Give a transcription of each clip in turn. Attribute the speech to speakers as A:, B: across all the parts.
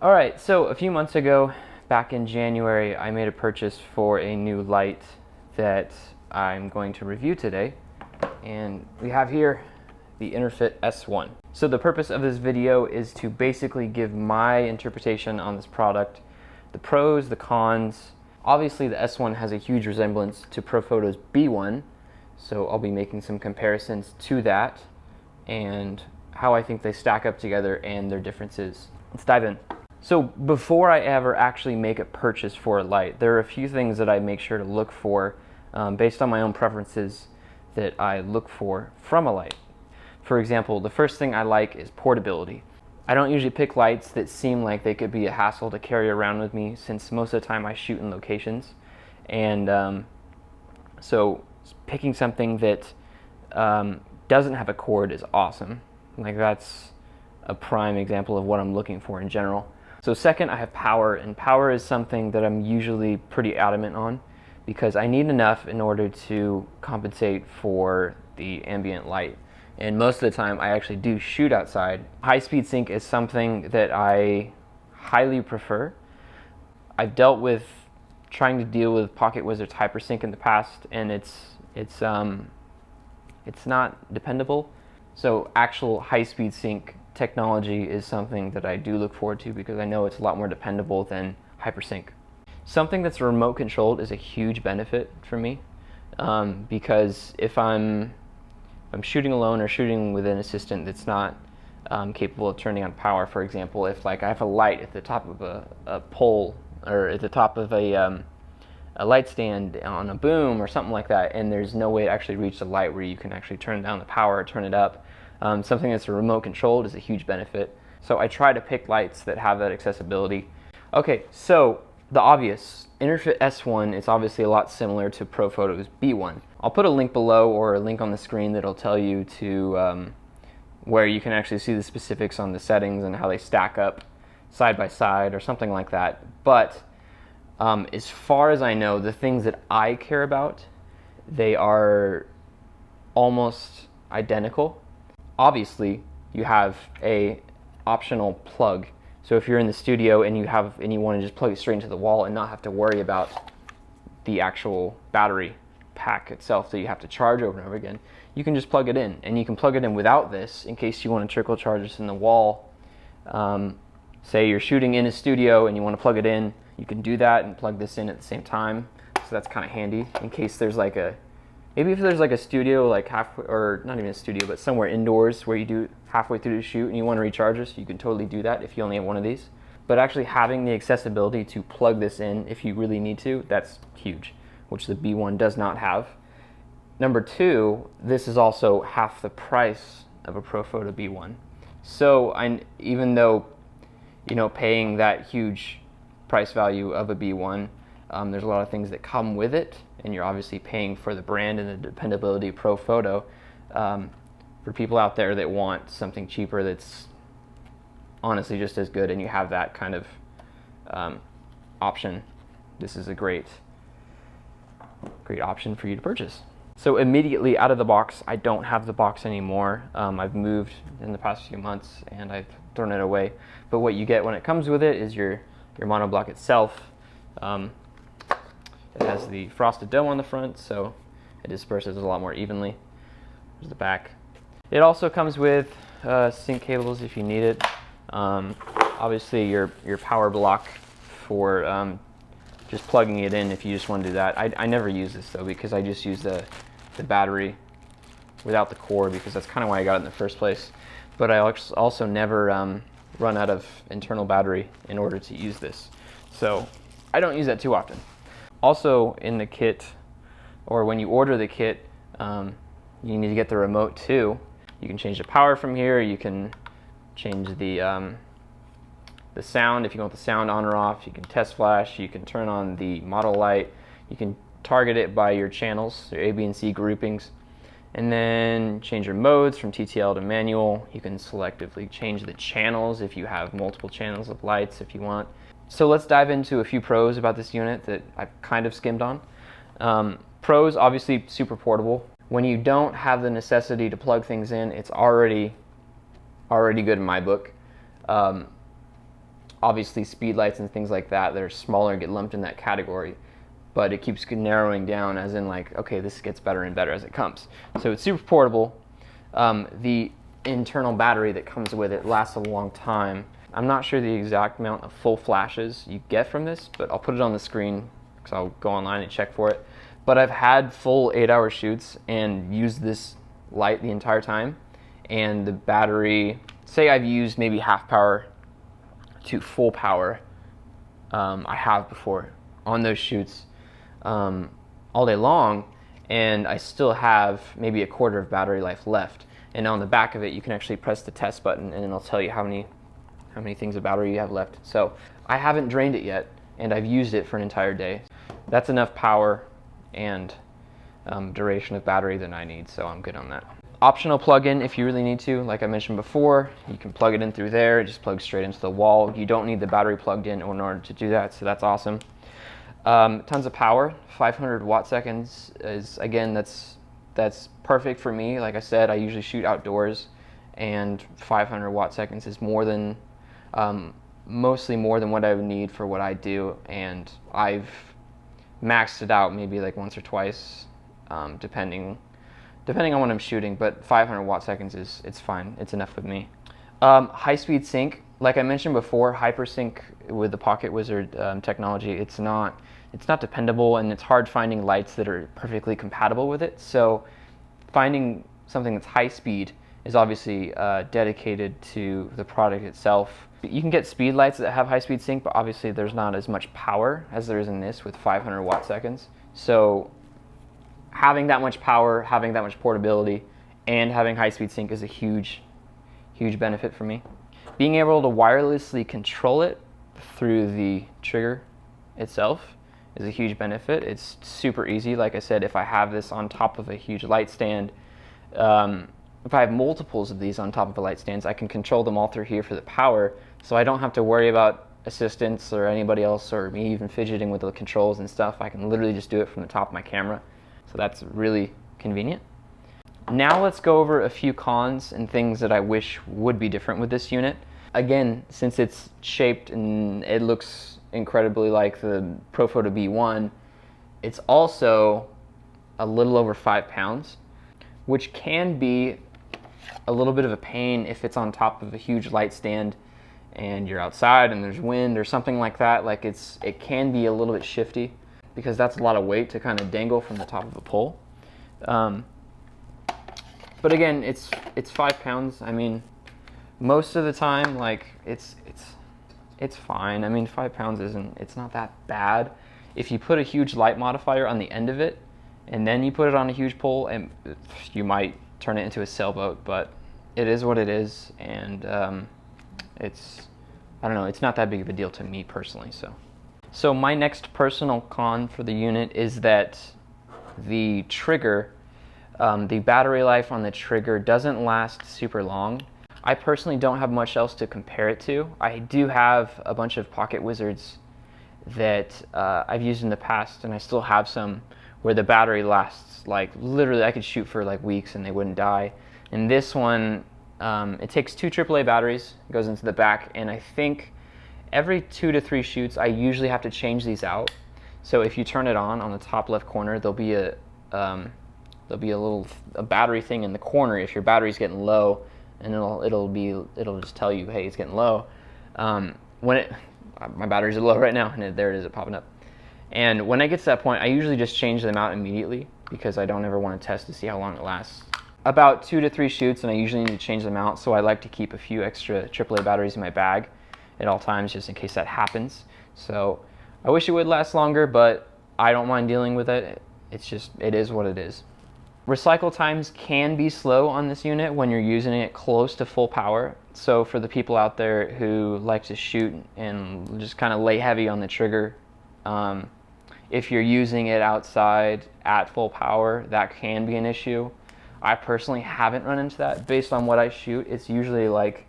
A: All right, so a few months ago, back in January, I made a purchase for a new light that I'm going to review today. And we have here the Interfit S1. So the purpose of this video is to basically give my interpretation on this product, the pros, the cons. Obviously the S1 has a huge resemblance to Prophoto's B1, so I'll be making some comparisons to that and how I think they stack up together and their differences. Let's dive in. So before I ever actually make a purchase for a light, there are a few things that I make sure to look for based on my own preferences that I look for from a light. For example, the first thing I like is portability. I don't usually pick lights that seem like they could be a hassle to carry around with me, since most of the time I shoot in locations. And so picking something that doesn't have a cord is awesome. Like, that's a prime example of what I'm looking for in general. So second, I have power, and power is something that I'm usually pretty adamant on because I need enough in order to compensate for the ambient light. And most of the time I actually do shoot outside. High-speed sync is something that I highly prefer. I've dealt with trying to deal with Pocket Wizard's hypersync in the past, and it's not dependable. So actual high-speed sync technology is something that I do look forward to because I know it's a lot more dependable than hypersync. Something that's remote controlled is a huge benefit for me because if I'm shooting alone or shooting with an assistant that's not capable of turning on power, for example, if like I have a light at the top of a pole or at the top of a light stand on a boom or something like that, and there's no way to actually reach the light where you can actually turn down the power or turn it up, something that's remote controlled is a huge benefit. So I try to pick lights that have that accessibility. Okay, so the obvious, Interfit S1 is obviously a lot similar to Prophoto's B1. I'll put a link below or a link on the screen that'll tell you to where you can actually see the specifics on the settings and how they stack up side by side or something like that. But as far as I know, the things that I care about, they are almost identical. Obviously, you have a optional plug. So if you're in the studio and you want to just plug it straight into the wall and not have to worry about the actual battery pack itself that you have to charge over and over again, you can just plug it in. And you can plug it in without this in case you want to trickle charge this in the wall. Say you're shooting in a studio and you want to plug it in, you can do that and plug this in at the same time. So that's kind of handy in case there's like maybe if there's like a studio like halfway, or not even a studio, but somewhere indoors where you do halfway through the shoot and you want to recharge this, you can totally do that if you only have one of these. But actually having the accessibility to plug this in if you really need to, that's huge, which the B1 does not have. Number two, this is also half the price of a Prophoto B1. So even though, paying that huge price value of a B1, there's a lot of things that come with it, and you're obviously paying for the brand and the dependability of Prophoto. For people out there that want something cheaper that's honestly just as good, and you have that kind of option, this is a great option for you to purchase. So immediately out of the box, I don't have the box anymore. I've moved in the past few months and I've thrown it away. But what you get when it comes with it is your monoblock itself. It has the frosted dome on the front, so it disperses a lot more evenly. There's the back. It also comes with sync cables if you need it. Obviously your power block for just plugging it in if you just want to do that. I never use this though because I just use the battery without the cord because that's kind of why I got it in the first place. But I also never run out of internal battery in order to use this. So I don't use that too often. Also in the kit, or when you order the kit, you need to get the remote too. You can change the power from here. You can change the sound if you want the sound on or off. You can test flash. You can turn on the Monolight. You can target it by your channels, your A, B, and C groupings, and then change your modes from TTL to manual. You can selectively change the channels if you have multiple channels of lights if you want. So let's dive into a few pros about this unit that I've kind of skimmed on. Pros, obviously super portable. When you don't have the necessity to plug things in, it's already good in my book. obviously speed lights and things like that that are smaller get lumped in that category, but it keeps narrowing down, as in like, okay, this gets better and better as it comes. So it's super portable. The internal battery that comes with it lasts a long time. I'm not sure the exact amount of full flashes you get from this, but I'll put it on the screen because I'll go online and check for it. But I've had full 8-hour shoots and used this light the entire time, and the battery, say I've used maybe half power to full power, I have before on those shoots all day long, and I still have maybe a quarter of battery life left. And on the back of it, you can actually press the test button, and it'll tell you how many things of battery you have left. So I haven't drained it yet, and I've used it for an entire day. That's enough power and duration of battery that I need, so I'm good on that. Optional plug-in if you really need to. Like I mentioned before, you can plug it in through there. It just plugs straight into the wall. You don't need the battery plugged in order to do that, so that's awesome. Tons of power. 500 watt seconds is, again, that's perfect for me. Like I said, I usually shoot outdoors, and 500 watt seconds is more than, mostly more than what I would need for what I do, and I've maxed it out maybe like once or twice, depending on what I'm shooting, but 500 watt seconds it's fine. It's enough with me. High speed sync, like I mentioned before, hypersync with the Pocket Wizard technology, it's not dependable, and it's hard finding lights that are perfectly compatible with it. So finding something that's high speed is obviously dedicated to the product itself. You can get speed lights that have high speed sync, but obviously there's not as much power as there is in this with 500 watt seconds. So having that much power, having that much portability, and having high speed sync is a huge benefit for me. Being able to wirelessly control it through the trigger itself is a huge benefit. It's super easy. Like I said, if I have this on top of a huge light stand, if I have multiples of these on top of the light stands, I can control them all through here for the power, so I don't have to worry about assistants or anybody else or me even fidgeting with the controls and stuff. I can literally just do it from the top of my camera. So that's really convenient. Now let's go over a few cons and things that I wish would be different with this unit. Again, since it's shaped and it looks incredibly like the Prophoto B1, it's also a little over 5 pounds, which can be a little bit of a pain if it's on top of a huge light stand and you're outside and there's wind or something like that. Like it can be a little bit shifty because that's a lot of weight to kind of dangle from the top of a pole. But again, it's 5 pounds. I mean, most of the time, like it's fine. I mean, 5 pounds it's not that bad. If you put a huge light modifier on the end of it, and then you put it on a huge pole, and you might turn it into a sailboat, but it is what it is, and I don't know, it's not that big of a deal to me personally. So my next personal con for the unit is that the trigger, the battery life on the trigger doesn't last super long. I personally don't have much else to compare it to. I do have a bunch of Pocket Wizards that I've used in the past, and I still have some where the battery lasts, like literally I could shoot for like weeks and they wouldn't die. And this one, it takes 2 AAA batteries, goes into the back, and I think every 2 to 3 shoots I usually have to change these out. So if you turn it on the top left corner, there'll be a little battery thing in the corner if your battery's getting low, and it'll just tell you, hey, it's getting low. My batteries are low right now, and there it is, popping up. And when I get to that point, I usually just change them out immediately because I don't ever want to test to see how long it lasts. About 2 to 3 shoots, and I usually need to change them out, so I like to keep a few extra AAA batteries in my bag at all times just in case that happens. So I wish it would last longer, but I don't mind dealing with it. It is what it is. Recycle times can be slow on this unit when you're using it close to full power. So for the people out there who like to shoot and just kind of lay heavy on the trigger, if you're using it outside at full power, that can be an issue. I personally haven't run into that. Based on what I shoot, it's usually like,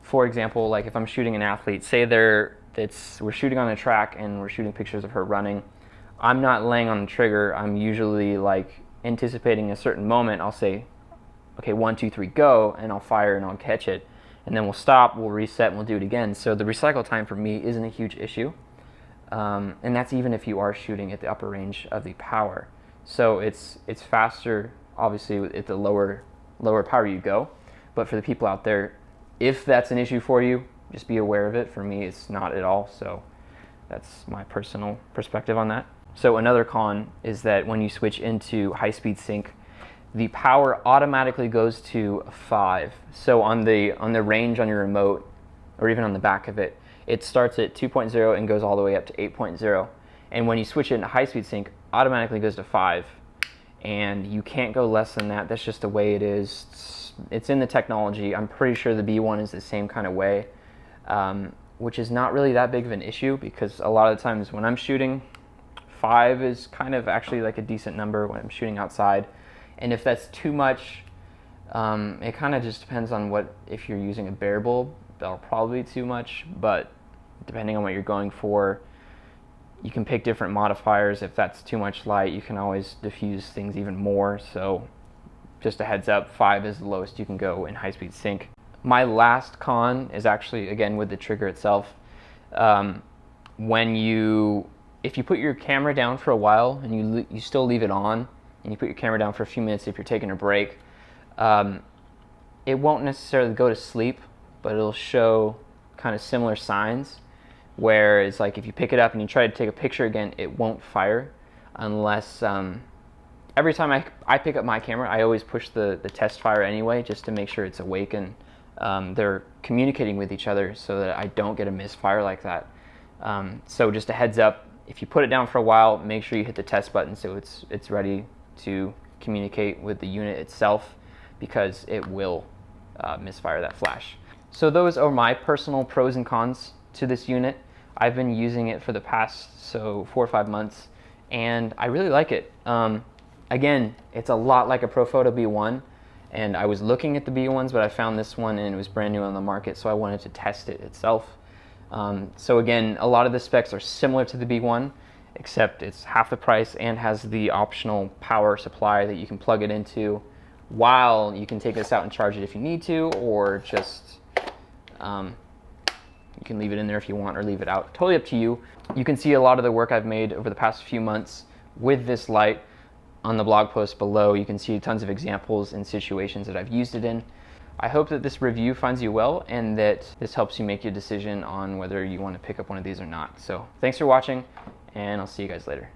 A: for example, like if I'm shooting an athlete, say we're shooting on a track and we're shooting pictures of her running, I'm not laying on the trigger. I'm usually like anticipating a certain moment. I'll say, okay, 1, 2, 3, go, and I'll fire and I'll catch it. and then we'll stop, we'll reset, and we'll do it again. So the recycle time for me isn't a huge issue. And that's even if you are shooting at the upper range of the power. So it's faster, obviously, at the lower power you go. But for the people out there, if that's an issue for you, just be aware of it. For me, it's not at all. So that's my personal perspective on that. So another con is that when you switch into high-speed sync, the power automatically goes to 5. So on the range on your remote, or even on the back of it, it starts at 2.0 and goes all the way up to 8.0. And when you switch it into high-speed sync, automatically goes to 5. And you can't go less than that. That's just the way it is. It's in the technology. I'm pretty sure the B1 is the same kind of way, which is not really that big of an issue, because a lot of the times when I'm shooting, 5 is kind of actually like a decent number when I'm shooting outside. And if that's too much, it kind of just depends on if you're using a bare bulb, that'll probably be too much, but depending on what you're going for, you can pick different modifiers. If that's too much light, you can always diffuse things even more. So just a heads up, 5 is the lowest you can go in high-speed sync. My last con is actually, again, with the trigger itself. If you put your camera down for a while and you still leave it on, and you put your camera down for a few minutes if you're taking a break, it won't necessarily go to sleep, but it'll show kind of similar signs, where it's like if you pick it up and you try to take a picture again, it won't fire unless every time I pick up my camera, I always push the test fire anyway, just to make sure it's awake and they're communicating with each other, so that I don't get a misfire like that. So just a heads up, if you put it down for a while, make sure you hit the test button so it's ready to communicate with the unit itself, because it will misfire that flash. So those are my personal pros and cons to this unit. I've been using it for the past 4 or 5 months, and I really like it. Again, it's a lot like a Prophoto B1, and I was looking at the B1s, but I found this one and it was brand new on the market, so I wanted to test it itself. So again, a lot of the specs are similar to the B1, except it's half the price and has the optional power supply that you can plug it into, while you can take this out and charge it if you need to, or just you can leave it in there if you want, or leave it out. Totally up to you. You can see a lot of the work I've made over the past few months with this light on the blog post below. You can see tons of examples and situations that I've used it in. I hope that this review finds you well, and that this helps you make your decision on whether you want to pick up one of these or not. So thanks for watching, and I'll see you guys later.